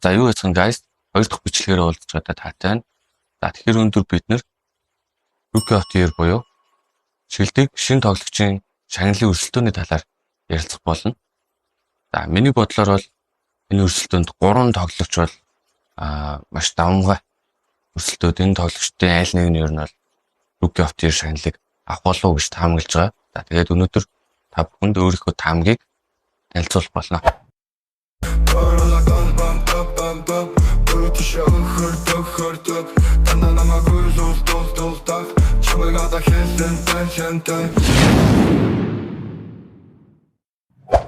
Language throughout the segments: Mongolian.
За юу яцхан guys, хоёр дахь бичлэгээр уулзж байгаа таатай байна. За тэгэхээр өнөөдөр бид нэр Rookie of the Year буюу шилдэг шинэ тоглогчийн шагналын өрсөлдөөний талаар ярилцах болно. За миний бодлоор бол энэ өрсөлдөөнд 3 тоглогч бол маш давмгай өрсөлдөөд энэ тоглогчдын айл нэг нь ер нь бол Rookie of the Year шагналыг авах болов уу гэж таамаглаж байгаа. За тэгээд өнөөдөр та бүхэнд өөрийнхөө таамгийг танилцуулах болно.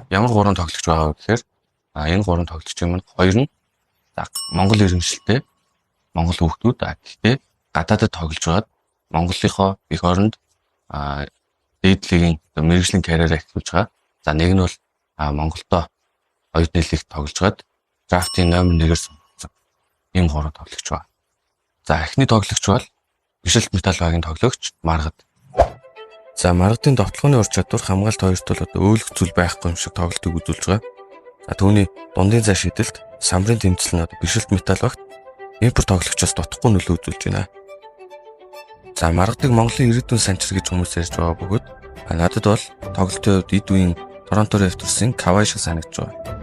Ямар 3 тоглогч байгаа вэ гэхээр энэ 3 тоглогчийн маань 2 нь Монгол иргэншилтэй Монгол хүүхдүүд гэхдээ гадаадд тоглож байгаад Монголынхоо их оронд дээдлийн мэргэжлийн карьераа эхлүүлж байгаа. За нэг нь бол Монголдо оюутны лигт тоглож байгаад драфтын номер 1-ээр сонгогдсон. Ийм 3 тоглогч байна. За эхний тоглогч бол Бишэлт Метал багийн тоглогч Маргад. За Маргадын довтлооны ур чадвар хамгаалт хоёрт бол одоо өөлөх зүйл байхгүй юм шиг тоглолтыг үзүүлж байгаа. За түүний дундын зай шидэлт самбарын тэмцэл нь одоо Бишэлт Метал багт импорт тоглогчоос дутхгүй нөлөө үзүүлж байна. За Маргадыг Монголын ирээдүйн санчир гэж хүмүүс ярьж байгаа бөгөөд надад бол тоглолтын хувьд эд үеийн Торонто Raptors-ын Kawhi шиг санагдж байгаа.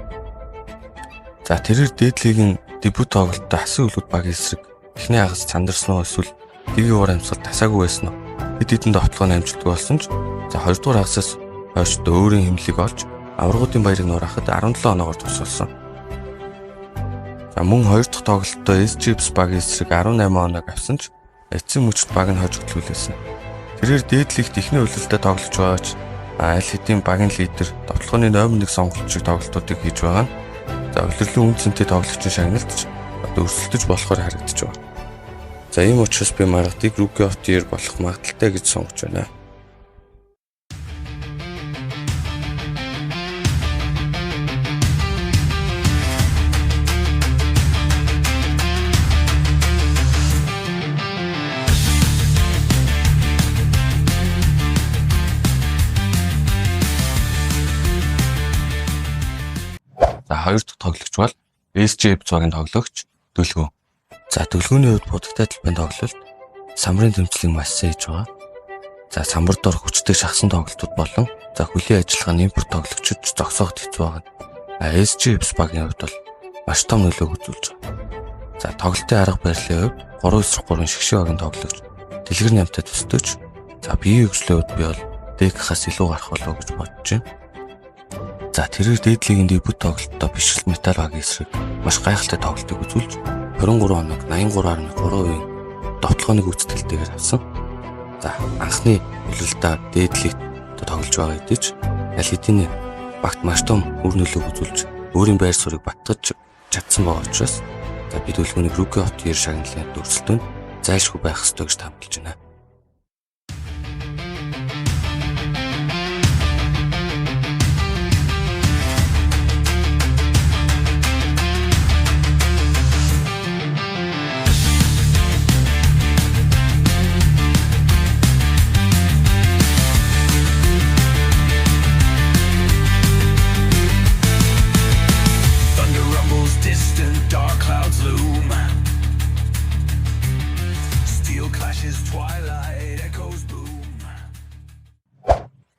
За тэрээр дээдлигийн дебют тоглолтод хасыг өлүүд багийн эсрэг эхний хагас цандарсан уу эсвэл дэгийн уур амьсгал тасаагүй байсан уу? Хэд хэдэн довтлооны амжилттай болсон ч за 2 дугаар хагасаас хойш өөрийн хэмлэг олж аврагуудын баярыг нуурахад 17 оноогоор тусалсан. За мөн 2 дахь тоглолтод SGPS багийн эсрэг 18 оног авсан ч эцсийн мөчт баг нь хожигдлуулсан. Тэрээр дээдлигт эхний үлэлтэд тоглож байгаач аль хэдийн багийн лидер довтлооны номер 1 сонголтчиг тоглолтуудыг хийж байгаа нь за улирлын үн цэнтэй тоглогчийн шагналтч одоо өрсөлдөж болохоор харагдаж байна. За ийм учраас би Маргадыг Rookie of the Year болох магадaltaй гэж сонгож байна. За хоёр дахь тоглогч бол SGPS багийн тоглогч Дөлгөө. За Дөлгөөний хувьд будагтай талбайн тоглолт самбарын тэмцлийг маш сайн хийж байгаа. За самбар дор хүчтэй шахсан тоглолтууд болон за хөлийн ажиллагааны импорт тоглогчид зогсооход хэцүү байгаа. SGPS багийн хувьд бол маш том нөлөө үзүүлж байгаа. За тоглолтын арга барилын хувьд 3-3 шгшээ багийн тоглогч дэлгэр нямтай төстөж за биеийн хөгжлийн хувьд би бол ДК-хаас илүү гарах болов гэж бодож байна. За тэрээр дээдлигийн дебют тоглолтод Бишэлт Метал багийн эсрэг маш гайхалтай тоглолтыг үзүүлж 23 оног 83.3% довтлооны гүйцэтгэлтэйгээр авсан. За анхны үлэлтээр дээдлигт тоглож байгаа хэдий ч аль хэдийн багт маш том үр нөлөө үзүүлж өөрийн байр суурийг баттгаж чадсан байгаа учраас за бид Дөлгөөний Rookie of the Year шагналын өрсөлдөөнд зайлшгүй байх ёстой гэж таамаглаж байна.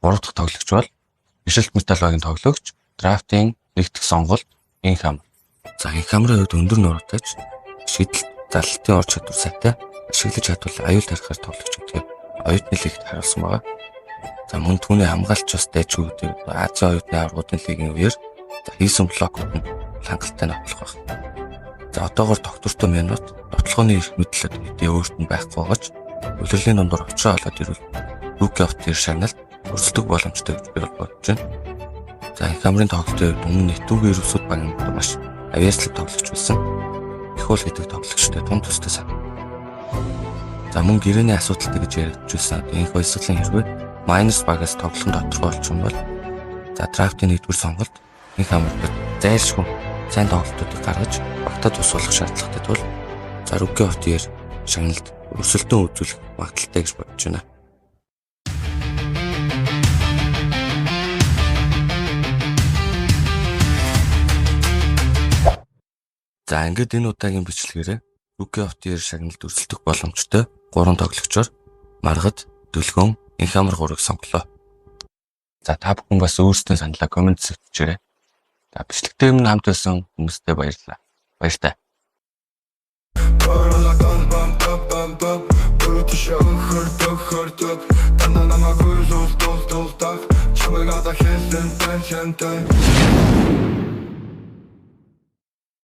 Гурав дахь тоглогч бол Бишэлт Метал багийн тоглогч драфтын нэгдэх сонголт Инхам. За Инхамрын хувьд өндөр нуруудаж шидэлт залалтын ур чадвар сайтай ашиглаж чадвал аюул тарихаар тоглогч гэдгээр оюутны лигт харуулсан байгаа. За мөн түүний хамгаалч бас дайжгүй гэдэг Азийн оюутны аврагуудын лигийн үеэр хийсэн блокууд нь хангалттай нотлох байна. За одоогоор доктортой минут довтлооны эрх мэдлэлд хэдий өөрт нь байхгүй байгаач улирлын дундор очроо олоод ирвэл Rookie of the Year шагналд өрсөлдөх боломжтой гэж би бодож байна. За Инхамрын тоглолтын үед өмнө нэтүүгийн ерөөсөд багийн маш авьяаслаг тоглогч байсан. Их уул гэдэг тоглогчтой тун төстэй сан. За мөн гэрээний асуудалтай гэж яригдж байсан. Энэ баясгалан хэрвээ Miners багаас тоглолтод тодорхой болчихсон бол за драфтын 1-р сонголт Инхамрт зайлшгүй сайн тоглолтуудыг гаргаж багтаа тусгуулах шаардлагатай тул за Rookie of the Year шагналд өрсөлдөөн үзүүлэх магадaltaй гэж бодож байна. За ингээд энэ удаагийн бичлэгээрээ Rookie of the Year шагналд өрсөлдөх боломжтой 3 тоглогчоор Маргад, Дүлгөн, Инхамар 3-ыг сонголоо. За та бүхэн бас өөрсдөө саналаа комент зөвчөөрэй. За бичлэгтэй өмнө хамт байсан хүмүүстээ баярлалаа. Баяртай. Чамайг одоо хэлсэн тань